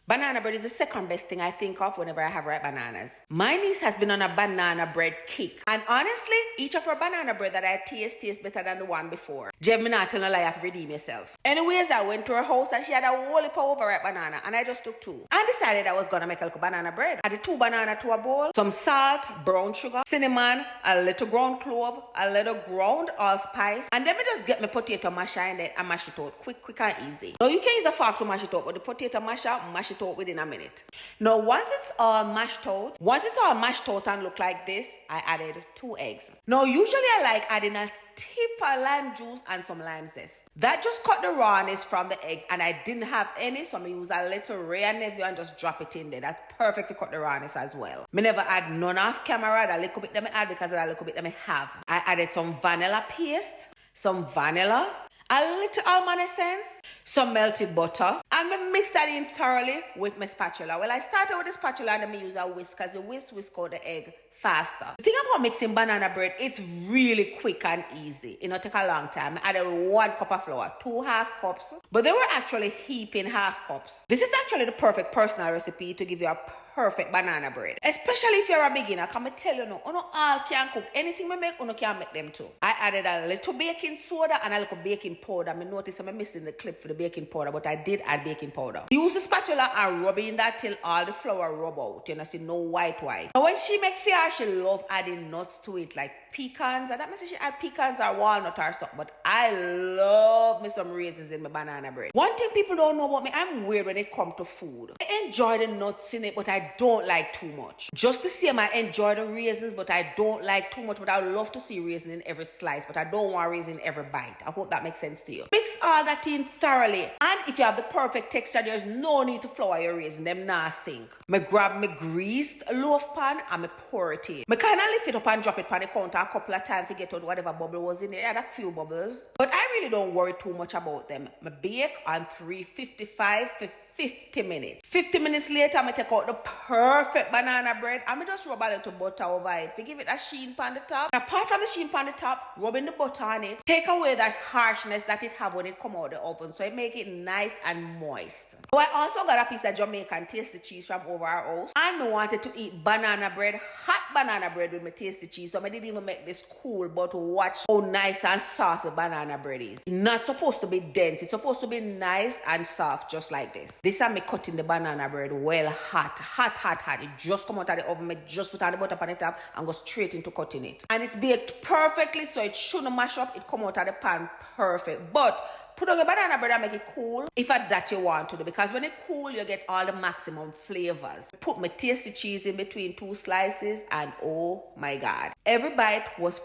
Banana bread is the second best thing I think of whenever I have ripe bananas. My niece has been on a banana bread kick. And honestly, each of her banana bread that I taste better than the one before. Jem, me not tell no lie, you have to redeem yourself. Anyways, I went to her house and she had a whole heap of overripe banana and I just took 2. And decided I was gonna make a little banana bread. I did 2 banana to a bowl, some salt, brown sugar, cinnamon, a little ground clove, a little ground allspice, and then me just get my potato masher in there and mash it out quick and easy. Now you can use a fork to mash it out, but the potato masher, mash it out within a minute. Now once it's all mashed out and look like this, I added 2 eggs. Now usually I like adding a tip of lime juice and some lime zest. That just cut the rawness from the eggs, and I didn't have any, so I use a little Rhea Neville and just drop it in there. That's perfect to cut the rawness as well. Me never add none off camera. That little bit that me add because of that little bit that me have. I added some vanilla paste, some vanilla, a little almond essence, some melted butter, and me mix that in thoroughly with my spatula. Well, I started with the spatula and then me use a whisk because the whisk out the egg faster. The thing about mixing banana bread, it's really quick and easy. It don't take a long time. I added 1 cup of flour, 2 half cups, but they were actually heaping half cups. This is actually the perfect personal recipe to give you a perfect banana bread, especially if you're a beginner. Come tell you no, you all can cook. Anything we make, you can make them too. I added a little baking soda and a little baking powder. I noticed I'm missing the clip for the baking powder, but I did add baking powder. Use the spatula and rub in that till all the flour rub out. You know, see no white. Now when she make fia, she love adding nuts to it, like pecans. And that means she add pecans or walnut or something, but I love me some raisins in my banana bread. One thing people don't know about me, I'm weird when it comes to food. I enjoy the nuts in it, but I don't like too much. Just the same, I enjoy the raisins, but I don't like too much. But I would love to see raisin in every slice, but I don't want raisin in every bite. I hope that makes sense to you. Mix all that in thoroughly, and if you have the perfect texture, there's no need to flour your raisin. Them not sink. Me grab me greased loaf pan and me pour it in. Me kind of lift it up and drop it on the counter a couple of times to get out whatever bubble was in there. I had a few bubbles, but I really don't worry too much about them. Me bake on 355 for 50 minutes. 50 minutes later, I take out the perfect banana bread and I just rub a little butter over it to give it a sheen on the top. And apart from the sheen on the top, rubbing the butter on it, take away that harshness that it have when it come out of the oven, so it make it nice and moist. So I also got a piece of Jamaican tasty cheese from over our house, and I wanted to eat banana bread, hot banana bread with my tasty cheese, so I didn't even make this cool, but watch how nice and soft the banana bread is. It's not supposed to be dense, it's supposed to be nice and soft, just like this. This is me cutting the banana bread well hot. It just come out of the oven. I just put on the butter on the top and go straight into cutting it. And it's baked perfectly, so it shouldn't mash up. It come out of the pan perfect. But put on the banana bread and make it cool if at that you want to do, because when it cool, you get all the maximum flavors. Put my tasty cheese in between 2 slices and oh my God, every bite was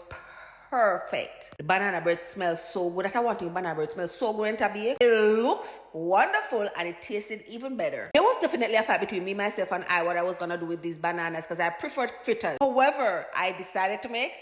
perfect. The banana bread smells so good that I want to banana bread smells so good to bake. It looks wonderful and it tasted even better. There was definitely a fight between me, myself, and I what I was gonna do with these bananas because I preferred fritters. However, I decided to make